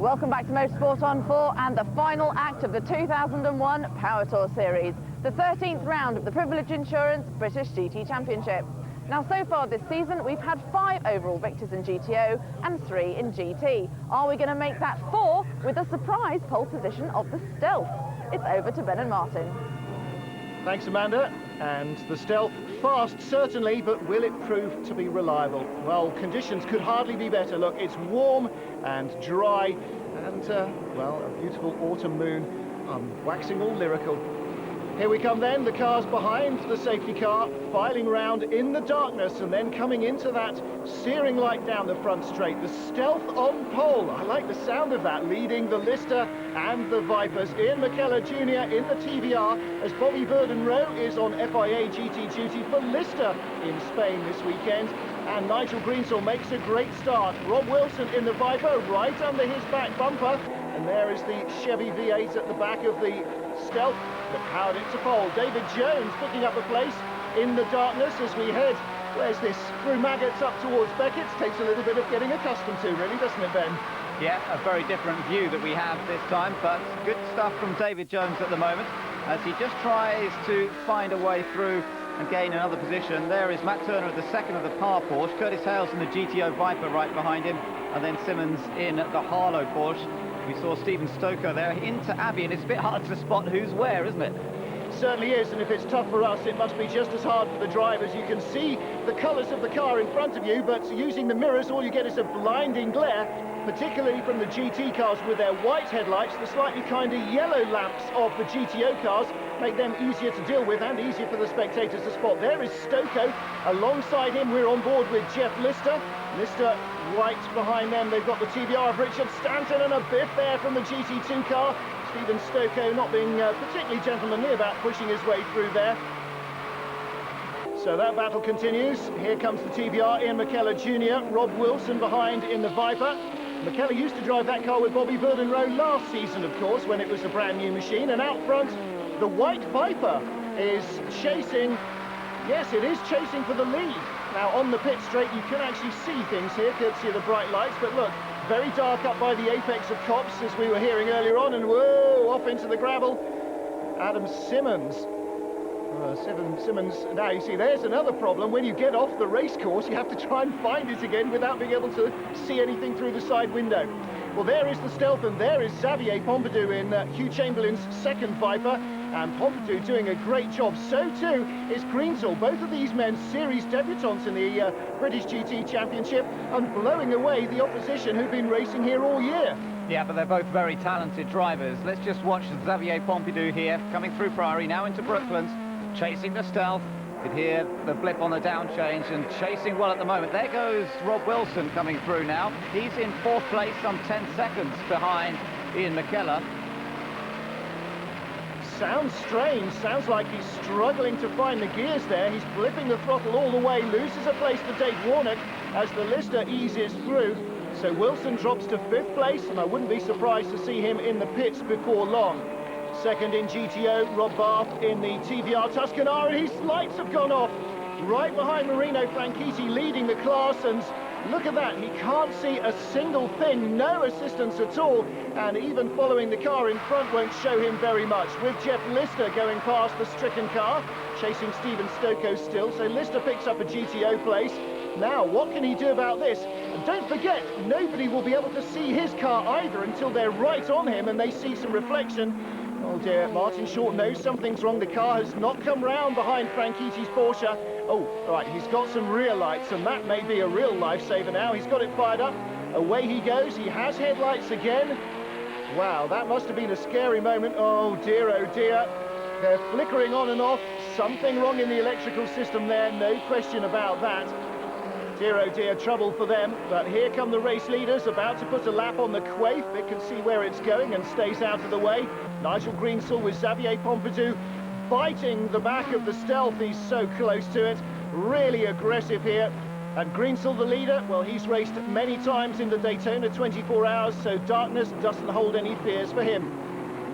Welcome back to Motorsport on 4 and the final act of the 2001 Power Tour Series, the 13th round of the Privilege Insurance British GT Championship. Now, so far this season, we've had 5 overall victors in GTO and 3 in GT. Are we going to make that 4 with a surprise pole position of the Stealth? It's over to Ben and Martin. Thanks, Amanda. And the Stealth, fast certainly, but will it prove to be reliable? Well, conditions could hardly be better. Look, it's warm and dry and, well, a beautiful autumn moon. I'm waxing all lyrical. Here we come then, the cars behind the safety car, filing round in the darkness and then coming into that searing light down the front straight. The Stealth on pole, I like the sound of that, leading the Lister and the Vipers. Ian McKellar Jr. in the TVR as Bobby Verden-Rowe is on FIA GT duty for Lister in Spain this weekend. And Nigel Greensall makes a great start. Rob Wilson in the Viper, right under his back bumper. And there is the Chevy V8 at the back of the Stealth that powered it to pole. David Jones picking up the place in the darkness as we head, where's this, through Maggots up towards Beckett's. Takes a little bit of getting accustomed to, really, doesn't it, Ben? Yeah, a very different view that we have this time, but good stuff from David Jones at the moment as he just tries to find a way through and gain another position. There is Matt Turner at the second of the Power Porsche, Curtis Hales in the GTO Viper right behind him, and then Simmons in the Harlow Porsche. We saw Stephen Stoker there into Abbey, and it's a bit hard to spot who's where, isn't it? Certainly is, and if it's tough for us, it must be just as hard for the drivers. You can see the colours of the car in front of you, but using the mirrors, all you get is a blinding glare, particularly from the GT cars with their white headlights. The slightly kind of yellow lamps of the GTO cars make them easier to deal with and easier for the spectators to spot. There is Stoko. Alongside him, we're on board with Jeff Lister. Lister right behind them. They've got the TVR of Richard Stanton and a biff there from the GT2 car. Stephen Stoko not being particularly gentlemanly about pushing his way through there. So that battle continues. Here comes the TVR, Ian McKellar Jr., Rob Wilson behind in the Viper. McKellar used to drive that car with Bobby Verden-Rowe last season, of course, when it was a brand new machine. And out front, the white Viper is chasing. Yes, it is chasing for the lead. Now, on the pit straight, you can actually see things here, courtesy of the bright lights. But look, very dark up by the apex of Copse, as we were hearing earlier on. And whoa, off into the gravel. Adam Simmons. Simmons. Now, you see, there's another problem. When you get off the race course, you have to try and find it again without being able to see anything through the side window. Well, there is the Stealth, and there is Xavier Pompidou in Hugh Chamberlain's second Viper. And Pompidou doing a great job. So too is Greensall. Both of these men series debutants in the British GT Championship and blowing away the opposition who've been racing here all year. Yeah, but they're both very talented drivers. Let's just watch Xavier Pompidou here, coming through Priory, now into Brooklands, chasing the Stealth. You can hear the blip on the down change and chasing well at the moment. There goes Rob Wilson coming through now. He's in 4th place, some 10 seconds behind Ian McKellar. Sounds strange, sounds like he's struggling to find the gears there. He's flipping the throttle all the way, loses a place to Dave Warnock as the Lister eases through. So Wilson drops to 5th place, and I wouldn't be surprised to see him in the pits before long. Second in GTO, Rob Bath in the TVR Tuscanara. His lights have gone off. Right behind Marino Franchitti leading the class, and look at that, he can't see a single thing, no assistance at all, and even following the car in front won't show him very much. With Jeff Lister going past the stricken car, chasing Stephen Stoko still, so Lister picks up a GTO place. Now, what can he do about this? And don't forget, nobody will be able to see his car either until they're right on him and they see some reflection. Oh dear, Martin Short knows something's wrong. The car has not come round behind Franchitti's Porsche. Oh, right, he's got some rear lights, and that may be a real lifesaver now. He's got it fired up. Away he goes. He has headlights again. Wow, that must have been a scary moment. Oh dear, oh dear. They're flickering on and off. Something wrong in the electrical system there, no question about that. Dear, oh dear, trouble for them. But here come the race leaders, about to put a lap on the Quaife. It can see where it's going and stays out of the way. Nigel Greensall with Xavier Pompidou biting the back of the Stealth. He's so close to it. Really aggressive here. And Greensall, the leader, well, he's raced many times in the Daytona 24 Hours, so darkness doesn't hold any fears for him.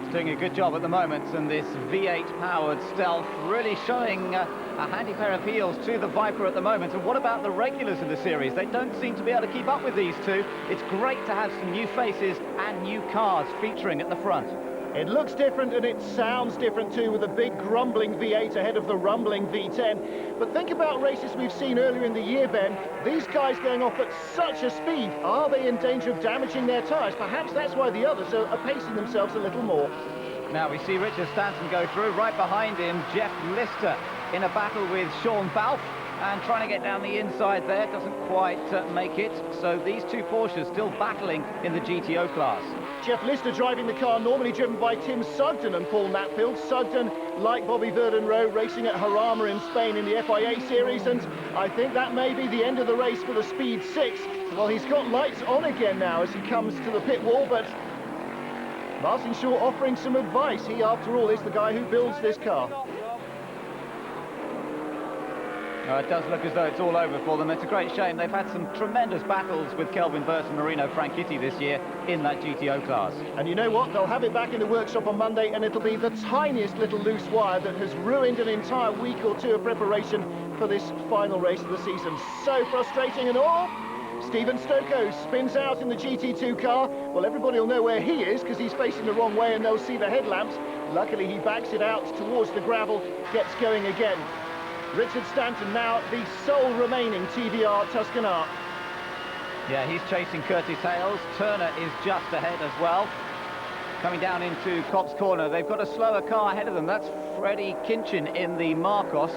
He's doing a good job at the moment, and this V8-powered Stealth really showing a handy pair of heels to the Viper at the moment. And what about the regulars in the series? They don't seem to be able to keep up with these two. It's great to have some new faces and new cars featuring at the front. It looks different and it sounds different too, with a big grumbling V8 ahead of the rumbling V10. But think about races we've seen earlier in the year, Ben. These guys going off at such a speed. Are they in danger of damaging their tyres? Perhaps that's why the others are pacing themselves a little more. Now we see Richard Stanton go through. Right behind him, Jeff Lister in a battle with Sean Balfe, and trying to get down the inside there, doesn't quite make it. So these two Porsches still battling in the GTO class. Jeff Lister driving the car, normally driven by Tim Sugden and Paul Matfield. Sugden, like Bobby Verdenroe, racing at Jarama in Spain in the FIA series, and I think that may be the end of the race for the Speed 6. Well, he's got lights on again now as he comes to the pit wall, but Martin Short offering some advice. He, after all, is the guy who builds this car. It does look as though it's all over for them. It's a great shame. They've had some tremendous battles with Kelvin Burst and Marino Franchitti this year in that GTO class. And you know what? They'll have it back in the workshop on Monday, and it'll be the tiniest little loose wire that has ruined an entire week or two of preparation for this final race of the season. So frustrating and all. Stephen Stoko spins out in the GT2 car. Well, everybody will know where he is because he's facing the wrong way and they'll see the headlamps. Luckily, he backs it out towards the gravel, gets going again. Richard Stanton now the sole remaining TVR Tuscanaar. Yeah, he's chasing Curtis Hales. Turner is just ahead as well. Coming down into Copse Corner, they've got a slower car ahead of them. That's Freddie Kinchin in the Marcos.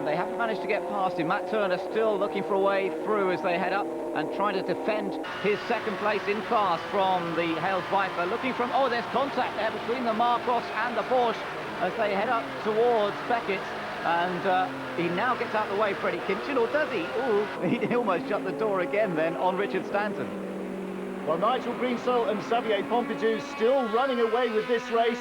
They haven't managed to get past him. Matt Turner still looking for a way through as they head up and trying to defend his second place in class from the Hales Viper. Looking from, oh, there's contact there between the Marcos and the Porsche as they head up towards Beckett. And he now gets out of the way, Freddie Kinchin, or does he? Ooh, he almost shut the door again then on Richard Stanton. Well, Nigel Greensill and Xavier Pompidou still running away with this race,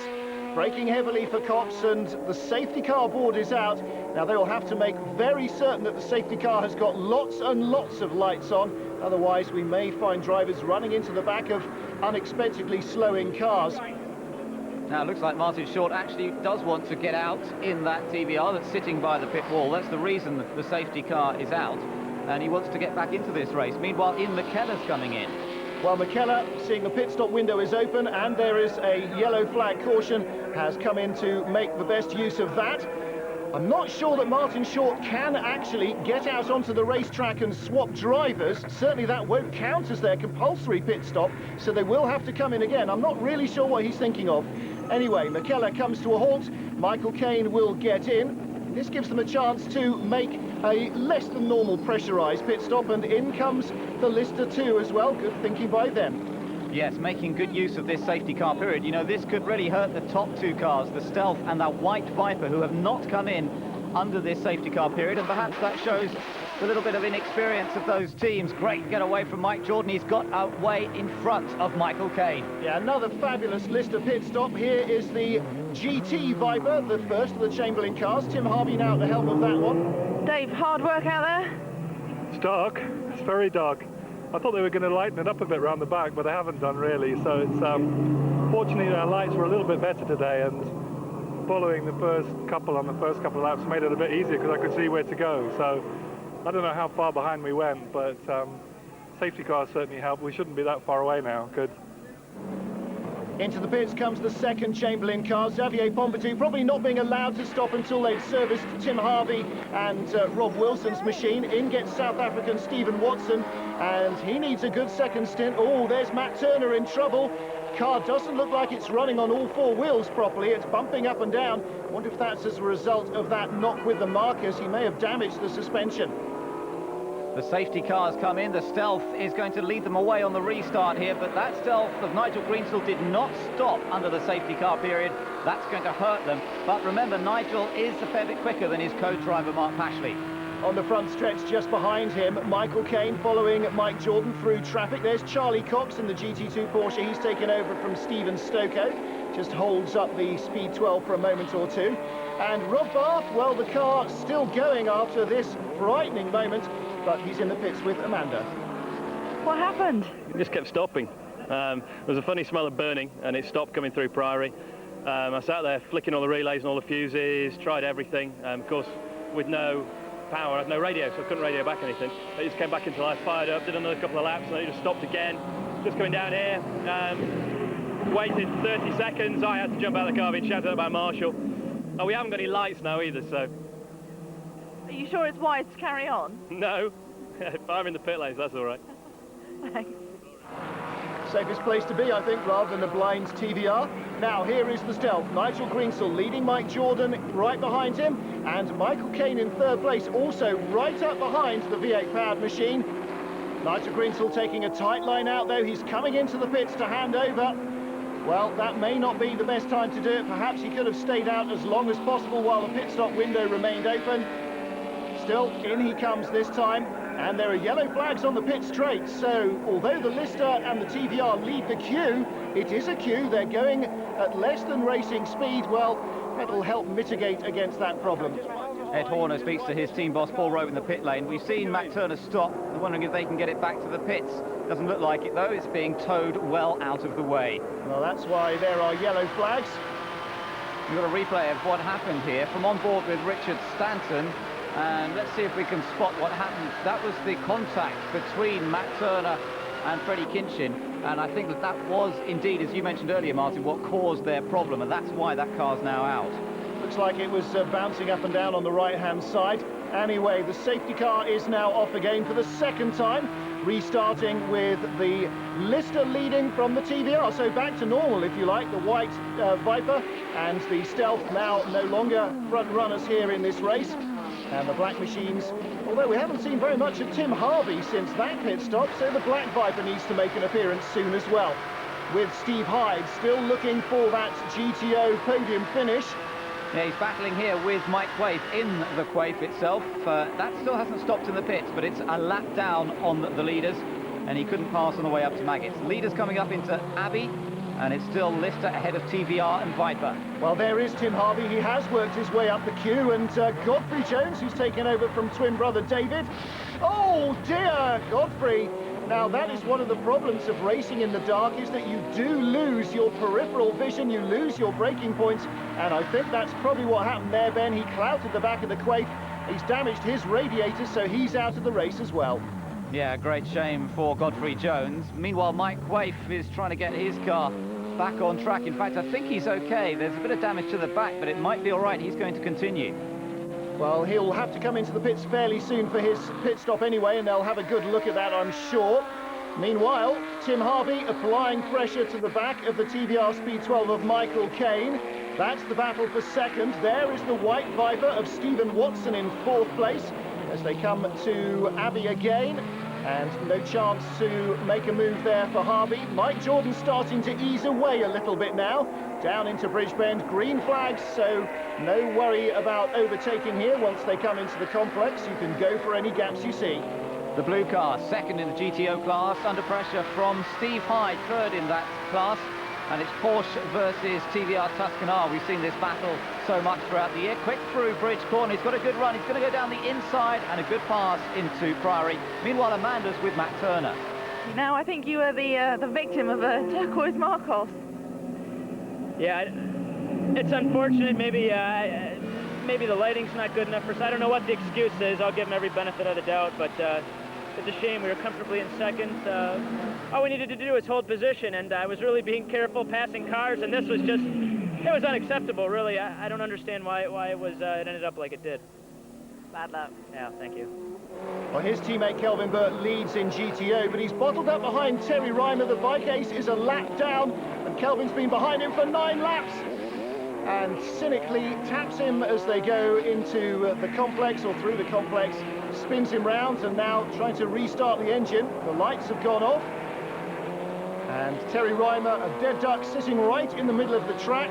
braking heavily for Copse, and the safety car board is out. Now they will have to make very certain that the safety car has got lots and lots of lights on, otherwise we may find drivers running into the back of unexpectedly slowing cars. Now it looks like Martin Short actually does want to get out in that TVR that's sitting by the pit wall. That's the reason that the safety car is out, and he wants to get back into this race. Meanwhile, Ian McKellar's coming in. Well, McKellar, seeing the pit stop window is open and there is a yellow flag caution, has come in to make the best use of that. I'm not sure that Martin Short can actually get out onto the racetrack and swap drivers. Certainly that won't count as their compulsory pit stop, so they will have to come in again. I'm not really sure what he's thinking of. Anyway, McKellar comes to a halt. Michael Caine will get in. This gives them a chance to make a less than normal pressurised pit stop, and in comes the Lister 2 as well. Good thinking by them. Yes, making good use of this safety car period. You know, this could really hurt the top two cars, the Stealth and that White Viper, who have not come in under this safety car period, and perhaps that shows a little bit of inexperience of those teams. Great getaway from Mike Jordan. He's got away in front of Michael Caine. Yeah, another fabulous Lister pit stop. Here is the GT Viper, the first of the Chamberlain cars. Tim Harvey now at the helm of that one. Dave, hard work out there? It's dark. It's very dark. I thought they were going to lighten it up a bit around the back, but they haven't done really. So it's fortunately our lights were a little bit better today, and following the first couple of laps made it a bit easier because I could see where to go. So I don't know how far behind we went, but safety car certainly helped. We shouldn't be that far away now. Good. Into the pits comes the second Chamberlain car. Xavier Pompidou probably not being allowed to stop until they've serviced Tim Harvey and Rob Wilson's machine. In gets South African Stephen Watson, and he needs a good second stint. Oh, there's Matt Turner in trouble. Car doesn't look like it's running on all four wheels properly. It's bumping up and down. I wonder if that's as a result of that knock with the markers. He may have damaged the suspension. The safety cars come in. The Stealth is going to lead them away on the restart here, but that Stealth of Nigel Greensill did not stop under the safety car period. That's going to hurt them. But remember, Nigel is a fair bit quicker than his co-driver, Mark Pashley. On the front stretch just behind him, Michael Caine following Mike Jordan through traffic. There's Charlie Cox in the GT2 Porsche. He's taken over from Stephen Stoko. Just holds up the Speed 12 for a moment or two. And Rob Bath, well, the car still going after this frightening moment, but he's in the pits with Amanda. What happened? It just kept stopping. There was a funny smell of burning and it stopped coming through Priory. I sat there flicking all the relays and all the fuses, tried everything. Of course, with no power. I had no radio, so I couldn't radio back anything. I just came back into life, fired up, did another couple of laps, and then it just stopped again. Just coming down here, waited 30 seconds. I had to jump out of the car, being shouted at by Marshall. Oh, we haven't got any lights now either, so... Are you sure it's wise to carry on? No. If I'm in the pit lanes, that's all right. Thanks. Safest place to be, I think, rather than the Blinds TVR. Now, here is the Stealth. Nigel Greensell leading Mike Jordan right behind him, and Michael Caine in third place, also right up behind the V8 powered machine. Nigel Greensell taking a tight line out, though. He's coming into the pits to hand over. Well, that may not be the best time to do it. Perhaps he could have stayed out as long as possible while the pit stop window remained open. Still, in he comes this time. And there are yellow flags on the pit straight, so although the Lister and the TVR lead the queue, it is a queue. They're going at less than racing speed. Well, that'll help mitigate against that problem. Ed Horner speaks to his team boss Paul Rowe in the pit lane. We've seen Matt Turner stop. I'm wondering if they can get it back to the pits. Doesn't look like it though. It's being towed well out of the way. Well, that's why there are yellow flags. We've got a replay of what happened here from on board with Richard Stanton. And let's see if we can spot what happened. That was the contact between Matt Turner and Freddie Kinchin, and I think that was indeed, as you mentioned earlier, Martin, what caused their problem, and that's why that car's now out. Looks like it was bouncing up and down on the right-hand side. Anyway, the safety car is now off again for the second time, restarting with the Lister leading from the TVR. So back to normal, if you like, the white Viper and the Stealth now no longer front runners here in this race. And the black machines, although we haven't seen very much of Tim Harvey since that pit stop, so the black Viper needs to make an appearance soon as well. With Steve Hyde still looking for that GTO podium finish. Yeah, he's battling here with Mike Quaife in the Quaife itself. That still hasn't stopped in the pits, but it's a lap down on the leaders, and he couldn't pass on the way up to Maggots. Leaders coming up into Abbey, and it's still Lister ahead of TVR and Viper. Well, there is Tim Harvey. He has worked his way up the queue, and Godfrey Jones, who's taken over from twin brother David. Oh dear, Godfrey. Now, that is one of the problems of racing in the dark, is that you do lose your peripheral vision, you lose your braking points, and I think that's probably what happened there, Ben. He clouted the back of the Quaife. He's damaged his radiator, so he's out of the race as well. Yeah, great shame for Godfrey Jones. Meanwhile, Mike Quaife is trying to get his car back on track. In fact, I think he's okay. There's a bit of damage to the back, but it might be all right. He's going to continue. Well, he'll have to come into the pits fairly soon for his pit stop anyway, and they'll have a good look at that, I'm sure. Meanwhile, Tim Harvey applying pressure to the back of the TVR Speed 12 of Michael Caine. That's the battle for second. There is the white Viper of Stephen Watson in fourth place as they come to Abbey again. And no chance to make a move there for Harvey. Mike Jordan starting to ease away a little bit now. Down into Bridgebend, green flags, so no worry about overtaking here. Once they come into the complex, you can go for any gaps you see. The blue car, second in the GTO class, under pressure from Steve Hyde, third in that class. And it's Porsche versus TVR Tuscany. We've seen this battle so much throughout the year. Quick through Bridge Corner. He's got a good run. He's going to go down the inside and a good pass into Priory. Meanwhile, Amanda's with Matt Turner. Now, I think you are the victim of a turquoise Marcos. Yeah, it's unfortunate. Maybe the lighting's not good enough for us. I don't know what the excuse is. I'll give him every benefit of the doubt, but it's a shame. We were comfortably in second. All we needed to do was hold position, and I was really being careful passing cars, and this was just, it was unacceptable, really. I don't understand why it ended up like it did. Bad luck. Yeah, thank you. Well, his teammate Kelvin Burt leads in GTO, but he's bottled up behind Terry Reimer. The bike ace is a lap down, and Kelvin's been behind him for 9 laps. And cynically taps him as they go into the complex or through the complex, spins him round, and now trying to restart the engine. The lights have gone off. And Terry Reimer, a dead duck, sitting right in the middle of the track.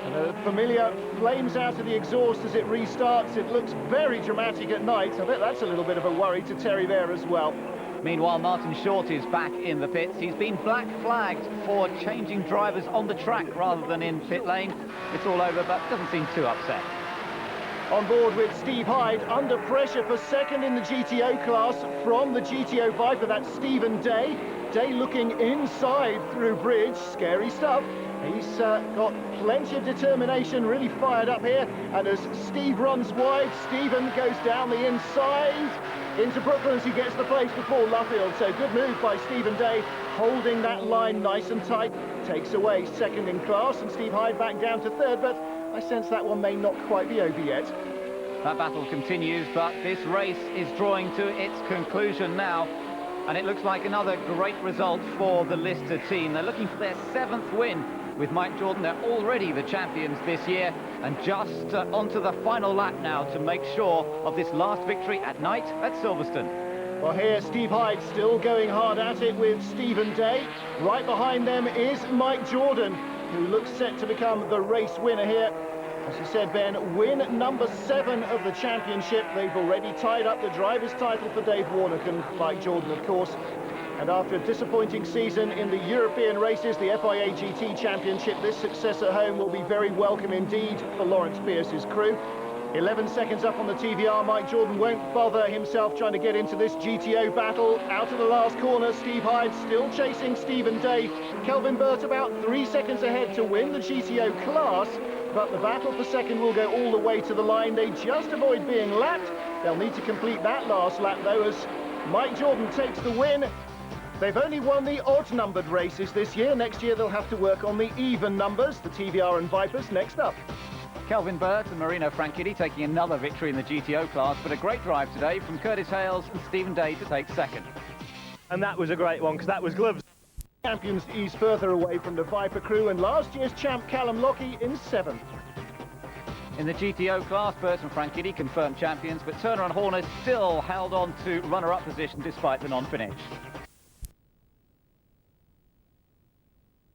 And the familiar flames out of the exhaust as it restarts. It looks very dramatic at night. I bet that's a little bit of a worry to Terry there as well. Meanwhile, Martin Short is back in the pits. He's been black flagged for changing drivers on the track rather than in pit lane. It's all over, but doesn't seem too upset. On board with Steve Hyde, under pressure for second in the GTO class from the GTO Viper, that's Stephen Day. Day looking inside through bridge, scary stuff. He's got plenty of determination, really fired up here. And as Steve runs wide, Stephen goes down the inside into Brooklyn as he gets the place before Luffield. So good move by Stephen Day, holding that line nice and tight. Takes away second in class, and Steve Hyde back down to third, but I sense that one may not quite be over yet. That battle continues, but this race is drawing to its conclusion now. And it looks like another great result for the Lister team. They're looking for their 7th win with Mike Jordan. They're already the champions this year, and just onto the final lap now to make sure of this last victory at night at Silverstone. Well, here Steve Hyde still going hard at it with Stephen Day. Right behind them is Mike Jordan, who looks set to become the race winner here. As you said, Ben, win number 7 of the championship. They've already tied up the driver's title for Dave Warnock and Mike Jordan, of course. And after a disappointing season in the European races, the FIA GT Championship, this success at home will be very welcome indeed for Lawrence Pierce's crew. 11 seconds up on the TVR. Mike Jordan won't bother himself trying to get into this GTO battle. Out of the last corner, Steve Hyde still chasing Stephen Day. Kelvin Burt about 3 seconds ahead to win the GTO class, but the battle for second will go all the way to the line. They just avoid being lapped. They'll need to complete that last lap, though, as Mike Jordan takes the win. They've only won the odd-numbered races this year. Next year, they'll have to work on the even numbers. The TVR and Vipers next up. Kelvin Burt and Marino Franchitti taking another victory in the GTO class, but a great drive today from Curtis Hales and Stephen Day to take second. And that was a great one, because that was gloves. Champions ease further away from the Viper crew, and last year's champ Callum Lockie in 7th. In the GTO class, Burt and Franchitti confirmed champions, but Turner and Horner still held on to runner-up position despite the non-finish.